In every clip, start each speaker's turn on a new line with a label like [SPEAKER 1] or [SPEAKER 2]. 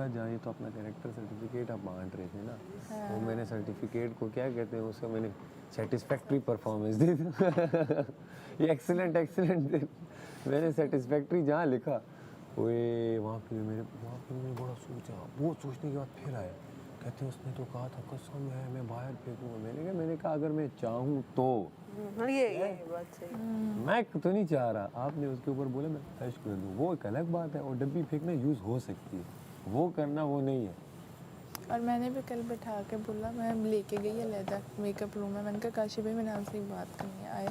[SPEAKER 1] साथ जाए तो अपना कैरेक्टर सर्टिफिकेट आप बांट रहे थे ना, तो मैंने सर्टिफिकेट को क्या कहते हैं उसका मैंने सेटिस्फैक्ट्री परफॉर्मेंस दे दिया। ये एक्सीलेंट एक्सीलेंट मैंने सेटिस्फैक्ट्री जहाँ लिखा वहाँ पे मैंने बड़ा सोचा, वो सोचने के बाद फिर आया, कहते हैं उसने तो कहा था कसम है मैं बाहर फेंकूंगा। मैंने कहा अगर मैं चाहूँ तो
[SPEAKER 2] ये बात सही।
[SPEAKER 1] मैं तो नहीं चाह रहा, आपने उसके ऊपर बोला मैं फैश कर दूँ, वो एक अलग बात है। और डब्बी फेंकना यूज़ हो सकती है, वो करना वो नहीं है।
[SPEAKER 3] और मैंने भी कल बैठा के बोला, मैं लेके गई है लेदर मेकअप रूम में, मैंने कहा काशी भाई मैंने आपसे एक बात करनी है। आए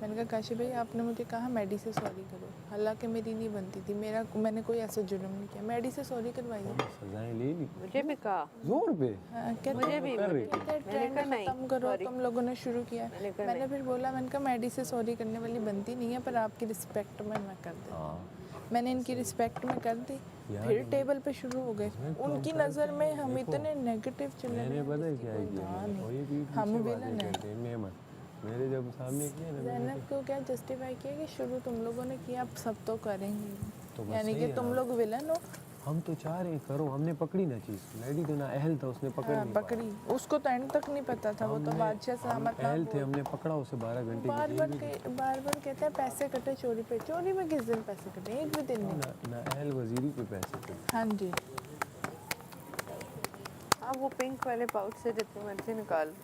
[SPEAKER 3] मैंने कहा काशी भाई आपने मुझे कहा मैडी से सॉरी करो, हालांकि मेरी नहीं बनती थी, मैंने कोई ऐसा जुर्म नहीं किया, मैडी से सॉरी करवाइए।
[SPEAKER 1] सजाएं ले ली
[SPEAKER 2] मुझे भी कहा,
[SPEAKER 1] जोर पे,
[SPEAKER 2] मुझे भी
[SPEAKER 3] ट्रेंड खत्म करो, तुम लोगों ने शुरू किया। मैंने फिर बोला, मैंने कहा मैडी से सॉरी करने वाली बनती नहीं है, पर आपकी रिस्पेक्ट में मैं कर देती। मैंने इनकी रिस्पेक्ट में कर दी, फिर टेबल पे शुरू हो गए। उनकी नज़र में हम इतने नेगेटिव चले
[SPEAKER 1] मैंने पता है क्या किया,
[SPEAKER 3] हम विलन हैं।
[SPEAKER 1] मेरे जब सामने किया ना,
[SPEAKER 3] ज़ैनब को क्या जस्टिफाई किया कि शुरू तुम लोगों ने किया, अब सब तो करेंगे,
[SPEAKER 1] तो
[SPEAKER 3] यानी कि तुम लोग विलन हो।
[SPEAKER 1] हम तो चाह रहे हैं करो, हमने पकड़ी ना चीज़, मैडी तो ना अहल था, उसने पकड़ नहीं
[SPEAKER 3] पकड़ी, उसको तो एंड तक नहीं पता था, वो तो बादशाह सामत
[SPEAKER 1] अहल थे, हमने पकड़ा उसे 12 घंटे
[SPEAKER 3] बार बार कहते हैं पैसे कटे चोरी पे। चोरी में किस दिन पैसे कटे, एक भी दिन नहीं।
[SPEAKER 1] ना अहल वजीरी पे पैसे थे।
[SPEAKER 3] हाँ जी,
[SPEAKER 2] आप वो पिंक वाले पाउच से जितनी मर्जी निकाल।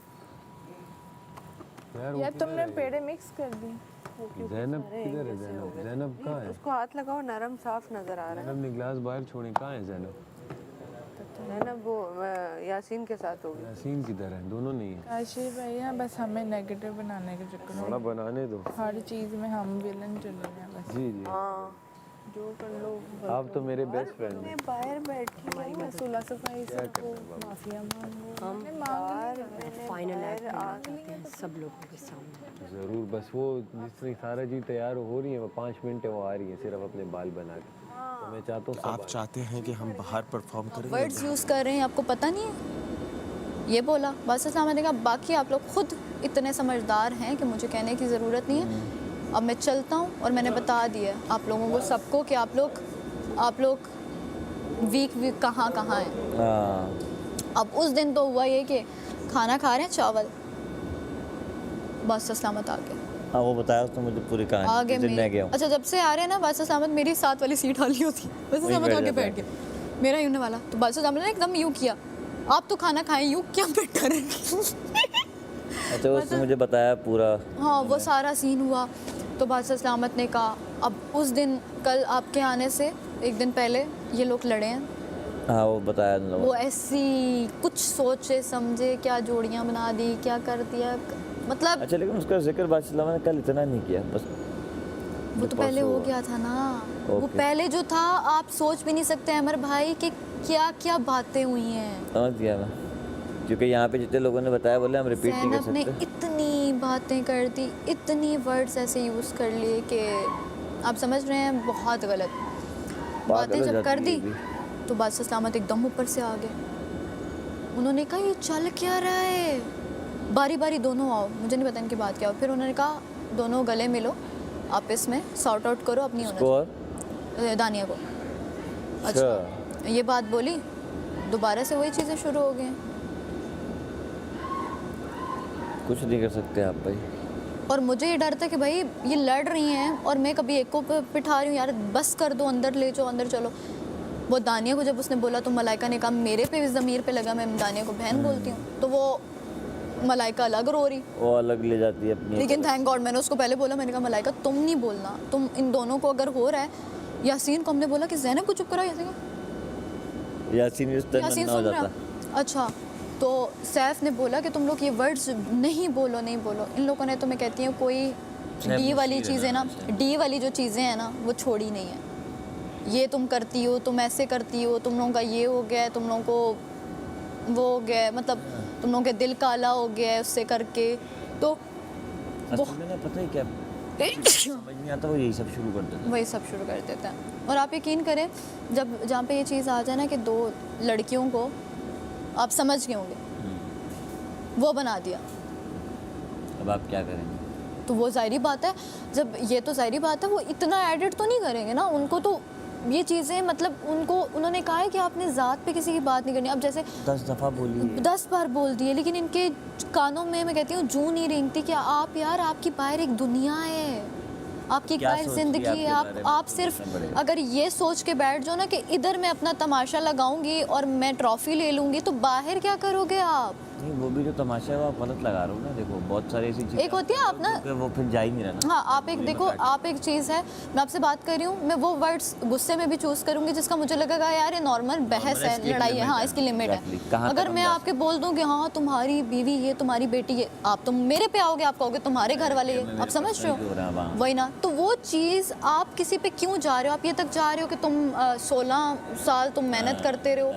[SPEAKER 3] यार तुमने पेड़े मिक्स कर दी।
[SPEAKER 1] ज़ैनब किधर है? ज़ैनब कहाँ है?
[SPEAKER 2] उसको हाथ लगाओ, नरम साफ नजर आ रहा है।
[SPEAKER 1] ज़ैनब ने गिलास बाहर छोड़े, कहाँ है ज़ैनब?
[SPEAKER 2] ज़ैनब वो यासीन के साथ होगी।
[SPEAKER 1] यासीन किधर है? दोनों नहीं है।
[SPEAKER 3] काशी भैया बस हमें नेगेटिव बनाने के चक्कर में,
[SPEAKER 1] थोड़ा बनाने दो,
[SPEAKER 3] हर चीज़ में हम विलन चल रहे हैं बस।
[SPEAKER 1] जी जी,
[SPEAKER 2] हाँ,
[SPEAKER 3] जो कर लो
[SPEAKER 1] आप तो मेरे बेस्ट फ्रेंड हैं।
[SPEAKER 2] मैं बाहर बैठी हूँ,
[SPEAKER 3] मैं सुलह सफाई से को माफिया मांगो,
[SPEAKER 2] हम बाहर
[SPEAKER 4] फाइनल एक्ट करते हैं सब लोगों के सामने।
[SPEAKER 1] ज़रूर, बस वो जितनी सारा जी तैयार हो रही है, वो 5 मिनट है वो आ रही है सिर्फ अपने बाल बना के। तो मैं चाहता हूँ
[SPEAKER 5] आप चाहते हैं कि हम बाहर परफॉर्म करें?
[SPEAKER 6] वर्ड्स यूज़ कर रहे हैं, आपको पता नहीं है? ये बोला बस इस्लाम ने कहा, बाकी आप लोग खुद इतने समझदार हैं कि मुझे कहने की ज़रूरत नहीं है। अब मैं चलता हूँ और मैंने बता दिया आप लोगों को सबको कि आप लोग वीक कहाँ हैं। अब उस दिन तो हुआ ये कि खाना खा रहे हैं चावल, बस सलामत आ गया।
[SPEAKER 7] हाँ वो बताया उसने मुझे पूरी कहानी,
[SPEAKER 6] आगे
[SPEAKER 7] जिस दिन मैं गया हूँ।
[SPEAKER 6] अच्छा जब से आ रहे हैं ना, बस सलामत मेरी साथ वाली सीट खाली होती, बस सलामत आके बैठ गया, मेरा यूं वाला। तो बस सलामत ने एकदम यूं किया, आप तो खाना खाएं, यूं क्या बैठा रहे।
[SPEAKER 7] अच्छा उसने मुझे बताया पूरा।
[SPEAKER 6] हाँ वो सारा सीन हुआ। तो बादशाह सलामत ने कहा, अब उस दिन कल आपके आने से एक दिन पहले ये लोग लड़े हैं।
[SPEAKER 7] हाँ वो बताया उन लोगों
[SPEAKER 6] वो ऐसी कुछ सोचे समझे क्या जोड़ियाँ बना दी, क्या कर दिया, मतलब।
[SPEAKER 7] अच्छा लेकिन उसका जिक्र बादशाह ने कल इतना नहीं किया, बस
[SPEAKER 6] वो तो पहले हो गया था ना, वो पहले जो था आप सोच भी नहीं सकते अमर भाई कि क्या क्या बातें हुई हैं।
[SPEAKER 7] समझ गया मैं, क्योंकि यहाँ पे जितने लोगों ने बताया बोले हम रिपीट नहीं कर
[SPEAKER 6] ज़ैनब
[SPEAKER 7] सकते।
[SPEAKER 6] ने इतनी बातें कर दी, इतनी वर्ड्स ऐसे यूज़ कर लिए कि आप समझ रहे हैं बहुत गलत बातें जब कर दी। तो बादशाह सलामत एकदम ऊपर से आ गए। उन्होंने कहा ये चल क्या रहा है, बारी बारी दोनों आओ, मुझे नहीं पता इनकी बात क्या हो। फिर उन्होंने कहा दोनों गले मिलो, आपस में सॉर्ट आउट करो अपनी दानिया को। अच्छा ये बात बोली, दोबारा से वही चीज़ें शुरू हो गई।
[SPEAKER 7] कुछ नहीं कर सकते आप भाई।
[SPEAKER 6] और मुझे ये डर था कि भाई ये लड़ रही हैं और मैं कभी एक को पिठा रही हूँ, यार बस कर दो, अंदर ले जाओ, अंदर चलो। वो दानिया को जब उसने बोला तो मलाइका ने कहा, मेरे पे भी ज़मीर पे लगा, मैं दानिया को बहन बोलती हूँ, तो वो मलाइका अलग रो रही,
[SPEAKER 7] वो अलग ले जाती है अपनी।
[SPEAKER 6] लेकिन थैंक गॉड मैंने उसको पहले बोला, मैंने कहा मलाइका तुम नहीं बोलना, तुम इन दोनों को अगर हो रहा है। यासीन को हमने बोला कि ज़ैनब को चुप करो, यासीन सुन रहा। अच्छा तो सैफ ने बोला कि तुम लोग ये वर्ड्स नहीं बोलो। इन लोगों ने, तो मैं कहती हूँ कोई डी वाली चीज़ें ना, डी वाली जो चीज़ें हैं ना वो छोड़ी नहीं है। ये तुम करती हो, तुम ऐसे करती हो, तुम लोगों का ये हो गया है, तुम लोगों को वो हो गया है, मतलब तुम लोगों के दिल काला हो गया है उससे करके। तो वो
[SPEAKER 7] पता है क्या समझ नहीं आता, वो यही सब शुरू कर देते हैं।
[SPEAKER 6] वही सब शुरू कर देते हैं। और आप यकीन करें जब जहाँ पे ये चीज़ आ जाए ना कि दो लड़कियों को, आप समझ गए होंगे, वो बना दिया,
[SPEAKER 7] अब आप क्या करेंगे?
[SPEAKER 6] तो वो ज़ाहिरी बात है, जब ये तो ज़ाहिरी बात है वो इतना एडिट तो नहीं करेंगे ना, उनको तो ये चीज़ें मतलब उन्होंने कहा है कि आपने ज़ात पे किसी की बात नहीं करनी। अब जैसे
[SPEAKER 7] 10 दफ़ा बोली
[SPEAKER 6] 10 बार बोल दिए, लेकिन इनके कानों में मैं कहती हूँ जूं नहीं रेंगती कि आप यार, आपकी बाहर एक दुनिया है, आपकी एक
[SPEAKER 7] क्या
[SPEAKER 6] बाहर
[SPEAKER 7] सोचती
[SPEAKER 6] ज़िंदगी
[SPEAKER 7] है
[SPEAKER 6] है।
[SPEAKER 7] आपके बारे में?
[SPEAKER 6] आप सिर्फ अगर ये सोच के बैठ जाओ ना कि इधर मैं अपना तमाशा लगाऊंगी और मैं ट्रॉफी ले लूँगी, तो बाहर क्या करोगे आप?
[SPEAKER 7] नहीं, वो भी जो तमाशा है वो आप गलत लगा रहे हो ना। देखो बहुत सारी ऐसी चीज़ें
[SPEAKER 6] एक होती है आप ना,
[SPEAKER 7] कि वो फिर जा ही नहीं रहा ना।
[SPEAKER 6] हाँ आप एक देखो, आप एक चीज़ है, मैं आपसे बात कर रही हूँ, मैं वो वर्ड्स गुस्से में भी चूज़ करूँगी जिसका मुझे लगेगा यार ये नॉर्मल बहस है,
[SPEAKER 7] इसकी एक
[SPEAKER 6] लड़ाई है,
[SPEAKER 7] limit
[SPEAKER 6] हाँ
[SPEAKER 7] है।
[SPEAKER 6] इसकी लिमिट
[SPEAKER 7] Exactly.
[SPEAKER 6] है।
[SPEAKER 7] कहाँ तक
[SPEAKER 6] अगर
[SPEAKER 7] हम
[SPEAKER 6] मैं
[SPEAKER 7] जा
[SPEAKER 6] आपके बोल दूँ कि हाँ तुम्हारी बीवी ये, तुम्हारी बेटी ये, आप तुम मेरे पे आओगे, आप कहोगे तुम्हारे घर वाले ये, आप समझ रहे हो? वही ना, तो वो चीज़ आप किसी पे क्यों जा रहे हो? आप ये तक जा रहे हो कि तुम 16 साल तुम मेहनत करते रहे हो,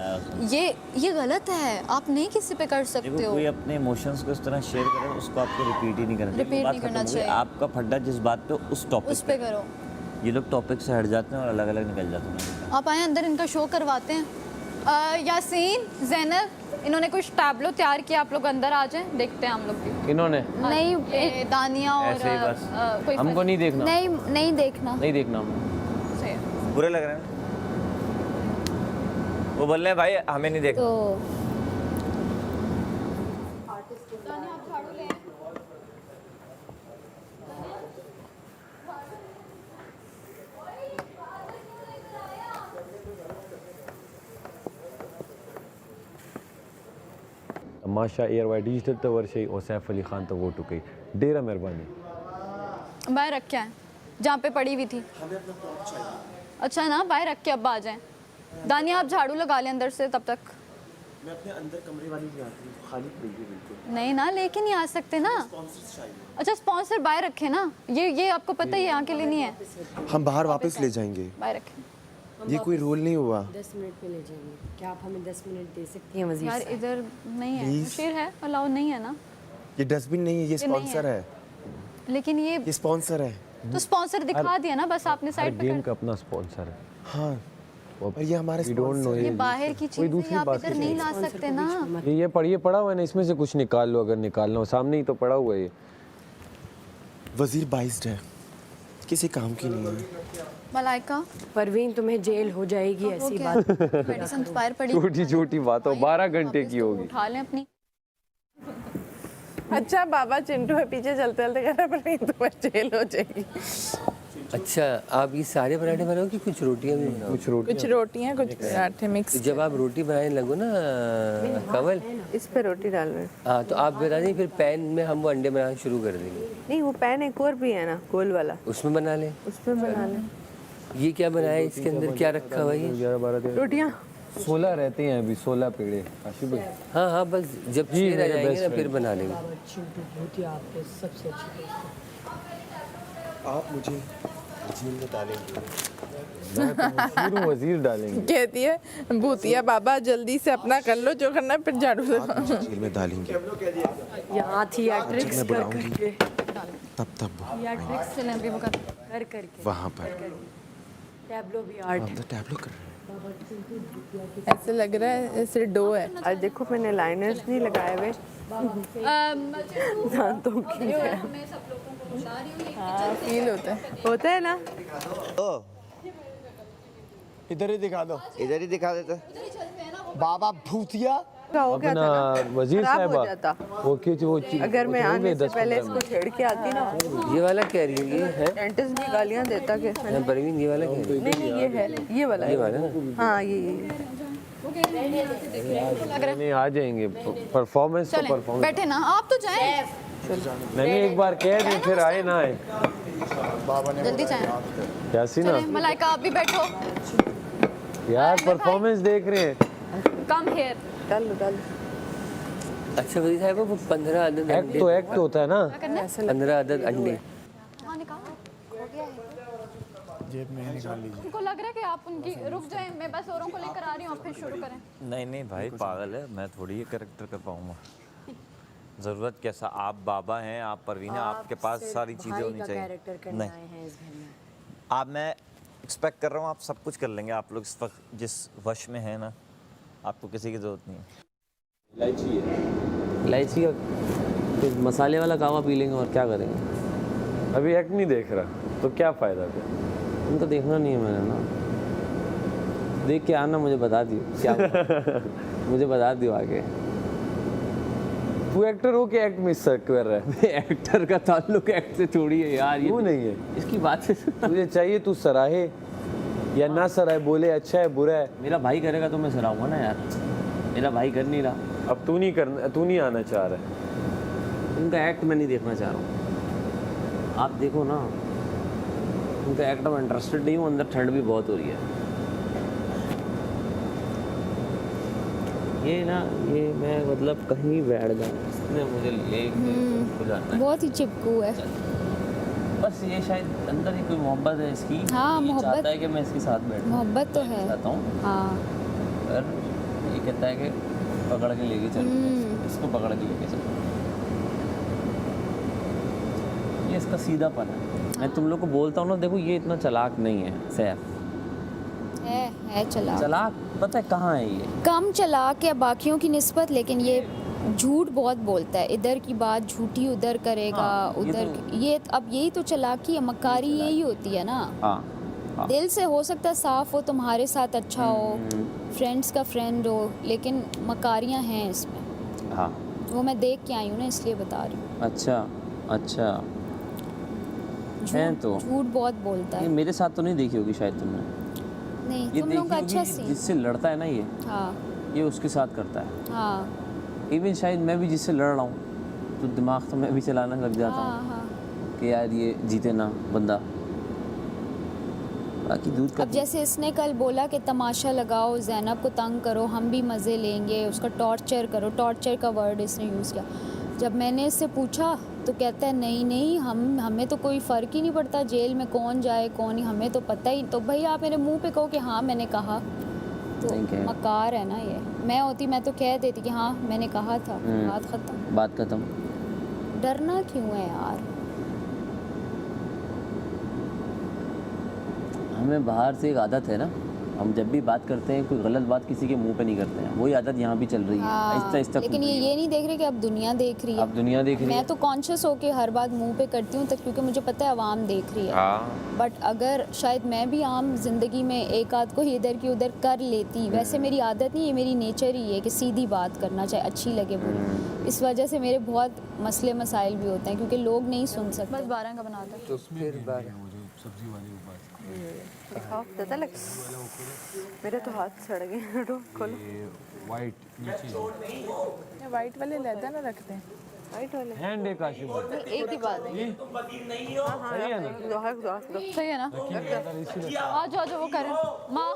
[SPEAKER 6] ये गलत है, आप नहीं किसी पे कर सकते
[SPEAKER 7] देखो
[SPEAKER 6] हो।
[SPEAKER 7] कोई अपने इमोशंस को इस तरह शेयर करे उसको आपको रिपीट ही नहीं करना चाहिए।
[SPEAKER 6] Repeat
[SPEAKER 7] बात
[SPEAKER 6] नहीं
[SPEAKER 7] खत्म
[SPEAKER 6] करना
[SPEAKER 7] हो गई।
[SPEAKER 6] चाहिए।
[SPEAKER 7] आपका फड्डा जिस बात पे उस टॉपिक
[SPEAKER 6] उस पे करो।
[SPEAKER 7] ये लोग टॉपिक से हट जाते हैं और अलग अलग निकल जाते हैं।
[SPEAKER 6] आप आए अंदर, इनका शो करवाते हैं। यासीन, ज़ैनब, इन्होंने कुछ टैबलो तैयार किया, आप लोग अंदर आ जाएं, देखते हैं हम लोग भी।
[SPEAKER 1] इन्होंने
[SPEAKER 6] नहीं, दानिया और
[SPEAKER 1] ऐसे ही बस
[SPEAKER 6] कोई
[SPEAKER 1] हमको नहीं देखना,
[SPEAKER 6] नहीं देखना।
[SPEAKER 1] नहीं देखना।
[SPEAKER 6] सही है।
[SPEAKER 7] बुरे लग रहे हैं वो बोल रहे हैं भाई हमें नहीं देखना।
[SPEAKER 6] तो
[SPEAKER 1] तमाशा एयरवाई डिजिटल तो वर्षे और सैफ अली खान तो वोट गई डेरा मेहरबानी
[SPEAKER 6] बाहर रख के आए जहाँ पे पड़ी हुई थी। अच्छा ना, बाहर रख के अब आ जाएं। दानिया आप झाड़ू लगा लें अंदर से, तब तक
[SPEAKER 5] मैं अपने अंदर कमरे वाली नहीं आती, खाली पड़ी है बिल्कुल।
[SPEAKER 6] नहीं ना, लेके नहीं आ सकते ना। अच्छा स्पॉन्सर बाहर रखे ना, ये आपको पता ही यहाँ के लिए नहीं है।
[SPEAKER 5] हम बाहर वापस ले जाएंगे,
[SPEAKER 6] बाहर रखें
[SPEAKER 5] ये कोई रूल नहीं हुआ।
[SPEAKER 4] 10 मिनट में ले जाएंगे। क्या आप हमें 10 मिनट दे सकती हैं वज़ीर
[SPEAKER 6] यार,
[SPEAKER 4] साहब?
[SPEAKER 6] इधर नहीं है,
[SPEAKER 5] Please?
[SPEAKER 6] मुशीर है, अलाउ नहीं है ना।
[SPEAKER 5] ये डस्टबिन नहीं है, ये
[SPEAKER 6] ये नहीं
[SPEAKER 5] स्पॉन्सर है,
[SPEAKER 6] लेकिन ये
[SPEAKER 5] ये स्पॉन्सर है।
[SPEAKER 6] तो स्पॉन्सर दिखा दिया ना, बस आपने
[SPEAKER 1] हर
[SPEAKER 6] साइड पे
[SPEAKER 1] गेम
[SPEAKER 6] कर।
[SPEAKER 1] का अपना स्पॉन्सर है।
[SPEAKER 5] हाँ, और ये हमारे
[SPEAKER 1] वी डोंट नो
[SPEAKER 6] ये बाहर की
[SPEAKER 1] कोई
[SPEAKER 6] चीजें
[SPEAKER 1] दूसरी
[SPEAKER 6] आप
[SPEAKER 1] बात
[SPEAKER 6] इधर नहीं ला सकते ना।
[SPEAKER 1] ये पढ़िए पड़ा हुआ है ना, इसमें से कुछ निकाल लो अगर निकालना हो, सामने ही तो पड़ा हुआ है ये।
[SPEAKER 5] वजीर बाइस्ड है, किसी काम की नहीं है।
[SPEAKER 6] मलाइका,
[SPEAKER 4] परवीन तुम्हें जेल हो जाएगी ऐसी बात।
[SPEAKER 6] मेडिसिन तो बाहर पड़ी,
[SPEAKER 1] छोटी छोटी बातों 12 घंटे की होगी।
[SPEAKER 6] उठा लें अपनी।
[SPEAKER 3] अच्छा बाबा चिंटू है पीछे चलते चलते कह रहा है परवीन तुम्हें जेल हो जाएगी।
[SPEAKER 8] अच्छा, आप ये सारे पराठे बनाओ कि कुछ रोटियां भी बनाओ?
[SPEAKER 3] कुछ रोटियां कुछ पराठे मिक्स।
[SPEAKER 8] तो जब आप रोटी बनाने लगो ना कमल,
[SPEAKER 2] इस पे रोटी डाल रहे हैं।
[SPEAKER 8] हाँ तो आप बता दें, फिर पैन में हम वो अंडे बनाना शुरू कर देंगे।
[SPEAKER 2] नहीं, वो पैन एक और भी है ना, गोल वाला,
[SPEAKER 8] उसमें बना लें।
[SPEAKER 2] उसमें बना लें।
[SPEAKER 8] ये क्या बनाया है, इसके अंदर क्या रखा हुआ है?
[SPEAKER 1] 11 12 13
[SPEAKER 2] रोटियां
[SPEAKER 1] 16 रहते हैं अभी, 16 पेड़े। आशिफ भाई
[SPEAKER 8] हाँ हाँ, बस जब
[SPEAKER 1] जी,
[SPEAKER 8] 6 आ
[SPEAKER 1] मेरे
[SPEAKER 8] जाएंगे
[SPEAKER 1] best
[SPEAKER 8] ना फिर बना लेंगे।
[SPEAKER 4] सबसे अच्छी
[SPEAKER 5] आप मुझे जेल में डालेंगे।
[SPEAKER 1] मैं तो मशहूर हूँ, वजीर डालेंगे।
[SPEAKER 3] कहती है भूतिया बाबा जल्दी से अपना कर लो जो करना है, फिर झाड़ू
[SPEAKER 5] आप
[SPEAKER 3] लगा।
[SPEAKER 5] मुझे जेल में डालेंगे,
[SPEAKER 4] यहाँ थिएट्रिक्स
[SPEAKER 5] मैं
[SPEAKER 4] कर
[SPEAKER 5] बुलाऊंगी।
[SPEAKER 4] करके
[SPEAKER 5] तब
[SPEAKER 6] थिएट्रिक्स चलें अभी वो कर।
[SPEAKER 4] कर करके
[SPEAKER 5] वहाँ पर
[SPEAKER 4] टैब्लो भी आर्ट
[SPEAKER 5] हम तो टैबलो कर रहे हैं।
[SPEAKER 3] ऐसे लग रहा है जैसे डो है।
[SPEAKER 2] आज देखो मैंने लाइनर्स नहीं लगाए हुए दांतों की।
[SPEAKER 3] हाँ फील होता है।
[SPEAKER 2] होता है ना।
[SPEAKER 5] इधर ही दिखा दो,
[SPEAKER 7] इधर ही दिखा देते।
[SPEAKER 5] बाबा भूतिया
[SPEAKER 2] क्या हो गया था
[SPEAKER 1] अपना
[SPEAKER 2] ना,
[SPEAKER 1] वजीर
[SPEAKER 2] खराब हो
[SPEAKER 1] साहब
[SPEAKER 2] जाता।
[SPEAKER 1] वो चीज
[SPEAKER 2] अगर मैं आने से पहले इसको छेड़ के आती ना,
[SPEAKER 8] ये वाला कह रही है, ये है
[SPEAKER 2] डेंटिस्ट भी गालियां देता कि
[SPEAKER 8] हाँ, परवीन ये वाला कह रही
[SPEAKER 2] नहीं नहीं ये है, ये वाला
[SPEAKER 8] है, ये
[SPEAKER 2] है।
[SPEAKER 8] वाला ना।
[SPEAKER 2] हाँ ये
[SPEAKER 1] नहीं आ जाएंगे। परफॉर्मेंस तो
[SPEAKER 6] चलें,
[SPEAKER 1] परफॉर्मेंस।
[SPEAKER 6] बैठे ना, आप तो जाएं,
[SPEAKER 1] नहीं एक बार कह दें फिर आए ना आए।
[SPEAKER 6] जल्दी जाएं।
[SPEAKER 1] यासी ना
[SPEAKER 6] चलें, मलाइका आप भी बैठो।
[SPEAKER 1] यार, परफॉर्मेंस देख रहे हैं।
[SPEAKER 6] Come here.
[SPEAKER 2] डाल लो डाल लो।
[SPEAKER 8] अच्छा वजीर साहब, वो 15 अदद
[SPEAKER 1] एक्ट तो एक्ट होता है ना।
[SPEAKER 8] 15 अदद अंडे
[SPEAKER 6] हाँ निकालो, हो गया है।
[SPEAKER 5] जेब में निकाल लीजिए।
[SPEAKER 6] उनको लग रहा है कि आप उनकी रुक जाएं, मैं बस औरों को लेकर आ रही हूँ, आप फिर शुरू करें।
[SPEAKER 7] नहीं नहीं भाई पागल है, मैं थोड़ी ये करेक्टर कर पाऊंगा। ज़रूरत कैसा, आप बाबा हैं, आप परवीन हैं, आपके पास सारी चीज़ें होनी चाहिए।
[SPEAKER 4] कैरेक्टर करने आए हैं इस घर में।
[SPEAKER 7] आप मैं एक्सपेक्ट कर रहा हूँ आप सब कुछ कर लेंगे। आप लोग इस वक्त जिस वश में हैं ना, आपको किसी की ज़रूरत नहीं है।
[SPEAKER 9] इलायची का कुछ मसाले वाला कावा पी लेंगे और क्या करेंगे।
[SPEAKER 1] अभी एक्ट नहीं देख रहा तो क्या फ़ायदा फिर।
[SPEAKER 9] उनका देखना नहीं है मैंने ना। देख के आना, मुझे बता दियो क्या हुआ। मुझे बता दियो आगे।
[SPEAKER 1] तू एक्टर हो कि एक्ट मिस कर रहा है?
[SPEAKER 9] एक्टर का ताल्लुक एक्ट से थोड़ी है यार, ये
[SPEAKER 1] क्यों नहीं है?
[SPEAKER 9] इसकी बात से
[SPEAKER 1] तुझे चाहिए तू सराहे या ना सराहे, बोले अच्छा है बुरा है।
[SPEAKER 9] मेरा भाई करेगा तो मैं सराहूंगा ना यार, मेरा भाई कर नहीं रहा।
[SPEAKER 1] अब तू नहीं आना चाह रहा है।
[SPEAKER 9] उनका एक्ट मैं नहीं देखना चाह रहा हूँ, आप देखो ना उनका एक्ट। मैं इंटरेस्टेड नहीं हूँ, अंदर ठंड भी बहुत हो रही है। ये ना, ये मैं मतलब कहीं बैठ जाऊँ, इसने मुझे ले हो जाता है।
[SPEAKER 6] बहुत ही चिपकू है।
[SPEAKER 9] बस ये शायद अंदर ही कोई मोहब्बत है इसकी।
[SPEAKER 6] हाँ,
[SPEAKER 9] ये
[SPEAKER 6] मोहब्बत।
[SPEAKER 9] चाहता है कि मैं इसके साथ बैठूं।
[SPEAKER 6] मोहब्बत तो है।
[SPEAKER 9] चाहता हूँ,
[SPEAKER 6] हाँ।
[SPEAKER 9] पर ये कहता है कि पकड़ के लेके चल, इसको पकड़ के लेके चल। ये इसका सीधापन है। मैं तुम लोग को बोलता हूँ ना, देखो ये इतना चालाक नहीं है सैफ।
[SPEAKER 6] है चालाक।
[SPEAKER 9] चालाक पता है कहाँ है ये?
[SPEAKER 6] कम चालाक है बाकियों की निस्बत, लेकिन ये झूठ बहुत बोलता है। इधर की बात झूठी उधर करेगा।
[SPEAKER 9] हाँ,
[SPEAKER 6] उधर ये अब यही तो चालाकी है, मक्कारी यही होती है ना।
[SPEAKER 9] हाँ।
[SPEAKER 6] दिल से हो सकता है साफ हो, तुम्हारे साथ अच्छा हो, फ्रेंड्स का फ्रेंड हो, लेकिन मकारियाँ हैं इसमें।
[SPEAKER 9] हाँ,
[SPEAKER 6] वो मैं देख के आई हूँ ना, इसलिए बता रही हूँ।
[SPEAKER 9] अच्छा है तो
[SPEAKER 6] झूठ बहुत बोलता
[SPEAKER 9] ये
[SPEAKER 6] है।
[SPEAKER 9] मेरे साथ तो नहीं देखी होगी शायद तुमने।
[SPEAKER 6] नहीं,
[SPEAKER 9] ये
[SPEAKER 6] तुम लोग का
[SPEAKER 9] देखी
[SPEAKER 6] अच्छा
[SPEAKER 9] होगी
[SPEAKER 6] सीन।
[SPEAKER 9] जिससे लड़ता है ना ये
[SPEAKER 6] हाँ
[SPEAKER 9] ये उसके साथ करता है।
[SPEAKER 6] हाँ
[SPEAKER 9] इवन शायद मैं भी जिससे लड़ रहा हूँ तो दिमाग तो मैं भी चलाने लग जाता हूँ
[SPEAKER 6] हाँ हाँ।
[SPEAKER 9] कि यार ये जीते ना बंदा, बाकी दूध का
[SPEAKER 6] अब जैसे इसने कल बोला कि तमाशा लगाओ, जैनब को तंग करो, हम भी मज़े लेंगे, उसका टॉर्चर करो। टॉर्चर का वर्ड इसने यूज़ किया। जब मैंने इससे पूछा तो कहता है नहीं हमें तो कोई फ़र्क ही नहीं पड़ता जेल में कौन जाए कौन नहीं, हमें तो पता ही। तो भाई आप मेरे मुंह पे कहो कि हाँ मैंने कहा, तो
[SPEAKER 9] नहीं कहे।
[SPEAKER 6] मकार है ना ये। मैं होती मैं तो कह देती कि हाँ मैंने कहा था, बात ख़त्म।
[SPEAKER 9] बात खत्म।
[SPEAKER 6] डरना क्यों है यार?
[SPEAKER 9] हमें बाहर से एक आदत है ना, हम जब भी बात करते हैं कोई गलत बात किसी के मुंह पे नहीं करते हैं, वही आदत यहाँ भी चल रही है। आहिस्ता आहिस्ता
[SPEAKER 6] लेकिन ये नहीं देख रहे कि अब दुनिया देख रही है।
[SPEAKER 9] अब दुनिया देख रही है।
[SPEAKER 6] मैं तो कॉन्शियस होके हर बात मुंह पे करती हूँ तक, क्योंकि मुझे पता है आवाम देख रही है। बट अगर शायद मैं भी आम जिंदगी में एक आध को इधर की उधर कर लेती, वैसे मेरी आदत नहीं है, मेरी नेचर ही है कि सीधी बात करना, चाहे अच्छी लगे बुरी। इस वजह से मेरे बहुत मसले मसाइल भी होते हैं, क्योंकि लोग नहीं सुन सकते। बस 12 का बनाता है।
[SPEAKER 1] तो फिर सब्जी वाली
[SPEAKER 2] दिखाओ, पता लग मेरे तो हाथ सड़ गए। खोलो।
[SPEAKER 1] वाइट नीचे
[SPEAKER 3] वाइट वाले लेदर ना रखते हैं।
[SPEAKER 2] वाइट वाले
[SPEAKER 1] हैंड है काशिम
[SPEAKER 2] एक ही बात है।
[SPEAKER 1] सही है ना?
[SPEAKER 6] सही है ना? आज आज वो करें माँ।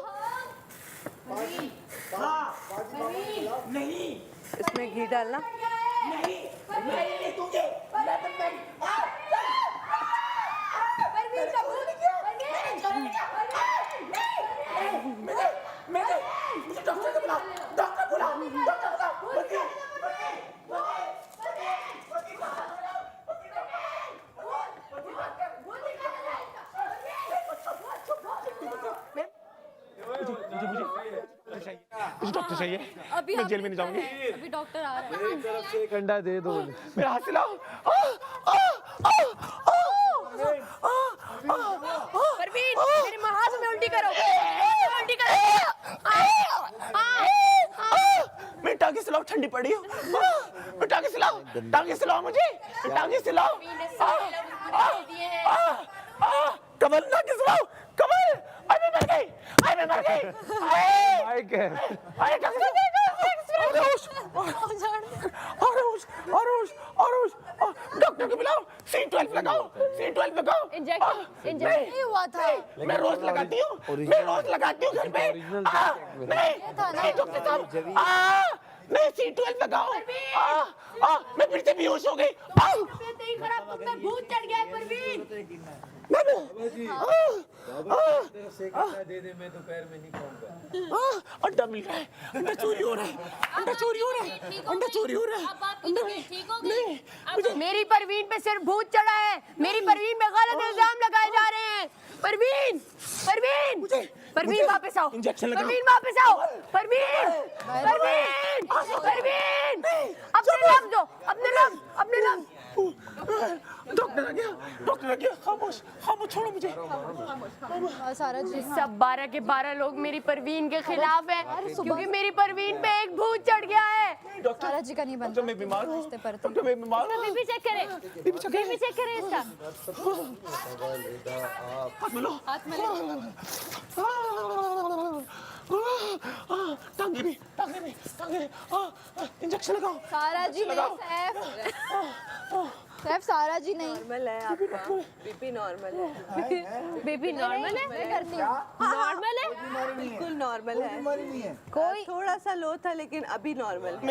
[SPEAKER 2] इसमें घी डालना।
[SPEAKER 5] डॉक्टर चाहिए,
[SPEAKER 6] अभी
[SPEAKER 5] मैं जेल में नहीं जाऊंगी।
[SPEAKER 6] अभी डॉक्टर आ रहा है।
[SPEAKER 1] तरफ से एक अंडा दे दो।
[SPEAKER 5] मेरा हाथ हिलाओ।
[SPEAKER 2] परवीन, मेरे हाथ में उल्टी करो। उल्टी करो।
[SPEAKER 5] मेरी टांगे सिलाओ, ठंडी पड़ी हो। मेरी टांगे सिलाओ, टांगे सिलाओ मुझे, टांगे सिलाओ। कमर टांगे सिलाओ, कमर। मैं मर गई, मैं मर गई।
[SPEAKER 1] माइक है।
[SPEAKER 5] टांगे सिलाओ। डॉक्टर को बुलाओ, C12 लगाओ, C12 लगाओ।
[SPEAKER 6] इंजेक्शन नहीं हुआ था।
[SPEAKER 5] मैं रोज लगाती हूँ, घर पे। नहीं डॉक्टर साहब, नहीं C12 लगाओ। मैं फिर से बेहोश हो गई।
[SPEAKER 2] भूत चढ़ गया है परवीन।
[SPEAKER 1] दे दे, मैं दोपहर में नहीं खाऊंगा।
[SPEAKER 5] अंडा मिल रहा है, अंडा चोरी हो रहा है, अंडा चोरी हो रहा है। नहीं,
[SPEAKER 2] मेरी परवीन पे सिर्फ भूत चढ़ा है। मेरी परवीन पे गलत इल्जाम लगाए जा रहे हैं। परवीन वापस आओ।
[SPEAKER 5] इंजेक्शन लगाओ।
[SPEAKER 2] परवीन वापस आओ। परवीन अपने लफ्ज दो, अपने लफ्ज।
[SPEAKER 5] डॉक्टर आ गया, खामोश, छोड़ो मुझे।
[SPEAKER 6] बस सारा जी
[SPEAKER 2] सब 12 के 12 लोग मेरी परवीन के खिलाफ हैं क्योंकि मेरी परवीन पे एक भूत चढ़ गया है।
[SPEAKER 6] सारा जी का नहीं बनता।
[SPEAKER 5] मैं बीमार हूँ,
[SPEAKER 6] रिश्ते पर
[SPEAKER 5] डॉक्टर मैं बीमार हूँ।
[SPEAKER 2] बीपी चेक करें, बीपी चेक करें इसका।
[SPEAKER 5] हाथ मिलो। टांगे भी इंजेक्शन लगाओ।
[SPEAKER 6] सारा जी नहीं, सैफ सारा जी नहीं।
[SPEAKER 4] नॉर्मल है आपका बीपी नॉर्मल है।
[SPEAKER 2] बीपी नॉर्मल है,
[SPEAKER 6] मैं करती हूँ।
[SPEAKER 2] नॉर्मल है,
[SPEAKER 4] बिल्कुल नॉर्मल है। कोई थोड़ा सा लो था लेकिन अभी नॉर्मल है।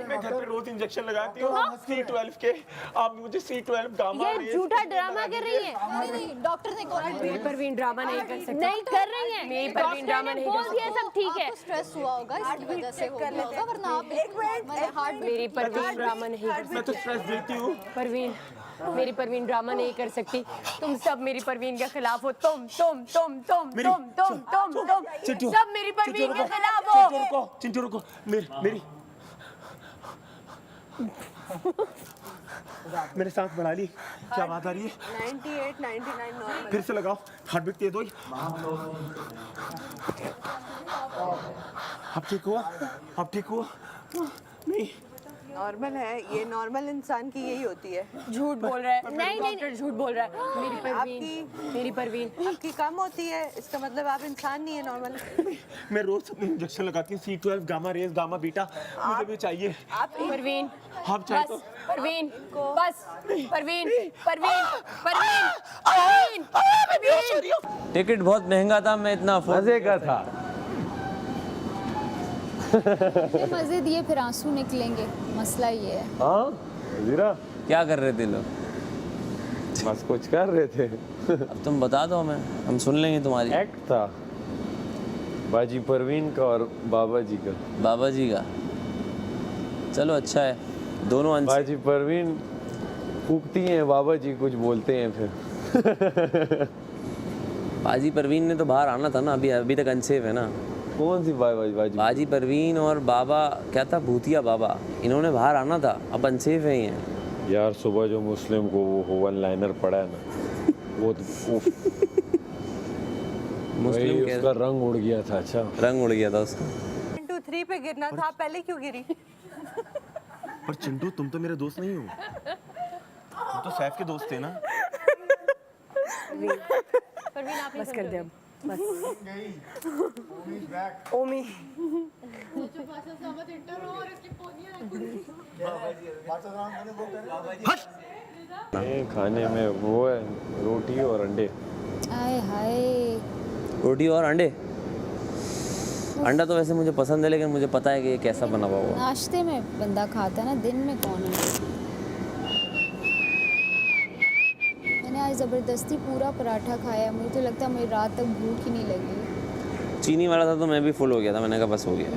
[SPEAKER 5] मैं घर पे रोज इंजेक्शन लगाती हूँ C12 के। आप मुझे C12 गामा
[SPEAKER 2] ये झूठा ड्रामा कर रही है।
[SPEAKER 6] नहीं नहीं, डॉक्टर ने कहा
[SPEAKER 2] मेरी परवीन ड्रामा नहीं कर सकती। नहीं कर रही है, मेरी परवीन ड्रामा नहीं कर सकती। सब ठीक है,
[SPEAKER 6] आपको स्ट्रेस हुआ होगा इसकी वजह से हो गया होगा, वरना आप हार्ट
[SPEAKER 2] मेरी परवीन ड्रामा नहीं कर
[SPEAKER 5] मैं तो स्ट्रेस देती हूँ।
[SPEAKER 2] परवीन, मेरी परवीन ड्रामा नहीं कर सकती। तुम सब मेरी परवीन के खिलाफ हो। तुम
[SPEAKER 5] चिंटू,
[SPEAKER 2] सब मेरी परवीन के खिलाफ हो।
[SPEAKER 5] चिंटू रुको। मेरी मेरे साथ बढ़ा ली। क्या बात आ रही है?
[SPEAKER 4] 98, 99 नॉर्मल।
[SPEAKER 5] फिर से लगाओ, हार्ट बीट तेज हो। अब ठीक हुआ? अब ठीक हुआ? नहीं
[SPEAKER 4] नॉर्मल है, ये नॉर्मल इंसान की यही होती है।
[SPEAKER 2] झूठ बोल रहा है। नहीं डॉक्टर झूठ बोल रहा है। मेरी परवीन
[SPEAKER 4] आपकी कम होती है, इसका मतलब आप इंसान नहीं है, नॉर्मल।
[SPEAKER 5] मैं रोज इंजेक्शन लगाती हूँ C12 gamma rays gamma beta. मुझे भी चाहिए।
[SPEAKER 2] आप परवीन,
[SPEAKER 5] आप चाहे
[SPEAKER 2] बस
[SPEAKER 5] तो
[SPEAKER 2] परवीन, बस परवीन, परवीन।
[SPEAKER 9] टिकट बहुत महंगा था, मैं इतना
[SPEAKER 1] मजे का था।
[SPEAKER 6] मजे दिए फिर आंसू निकलेंगे, मसला ये है।
[SPEAKER 1] हाँ जीरा,
[SPEAKER 9] क्या कर रहे थे लोग?
[SPEAKER 1] बस कुछ कर रहे थे।
[SPEAKER 9] अब तुम बता दो हमें, हम सुन लेंगे तुम्हारी।
[SPEAKER 1] एक्ट था बाजी परवीन का और बाबा जी का।
[SPEAKER 9] बाबा जी का, चलो अच्छा है, दोनों अंश।
[SPEAKER 1] बाजी परवीन फूकती हैं, बाबा जी कुछ बोलते हैं फिर।
[SPEAKER 9] बाजी परवीन ने तो बाहर आना था ना, अभी तक अनसेफ है ना।
[SPEAKER 1] कौन सी बाजी?
[SPEAKER 9] बाजी परवीन और बाबा क्या था, भूतिया बाबा, इन्होंने बाहर आना था, अब अनसेफ है ये।
[SPEAKER 1] यार सुबह जो मुस्लिम को वो वन लाइनर पड़ा है ना, वो
[SPEAKER 9] मुस्लिम के
[SPEAKER 1] उसका रंग उड़ गया था। अच्छा
[SPEAKER 9] रंग उड़ गया था उसका।
[SPEAKER 4] 1 2 3 पे गिरना था, पहले क्यों गिरी?
[SPEAKER 5] पर चिंटू तुम तो मेरे दोस्त नहीं हो, तुम तो सैफ के दोस्त थे ना।
[SPEAKER 2] परवीन आप
[SPEAKER 4] बस कर दे अब, बस।
[SPEAKER 2] ओमी
[SPEAKER 1] ये खाने में वो है रोटी और अंडे।
[SPEAKER 6] आए हाय,
[SPEAKER 9] रोटी और अंडे। अंडा तो वैसे मुझे पसंद है, लेकिन मुझे पता है कि ये कैसा बना हुआ होगा।
[SPEAKER 6] नाश्ते में बंदा खाता है ना, दिन में कौन है। मैंने आज ज़बरदस्ती पूरा पराठा खाया, मुझे तो लगता है मुझे रात तक भूख ही नहीं लगी।
[SPEAKER 9] चीनी वाला था तो मैं भी फुल हो गया था, मैंने कहा बस हो गया।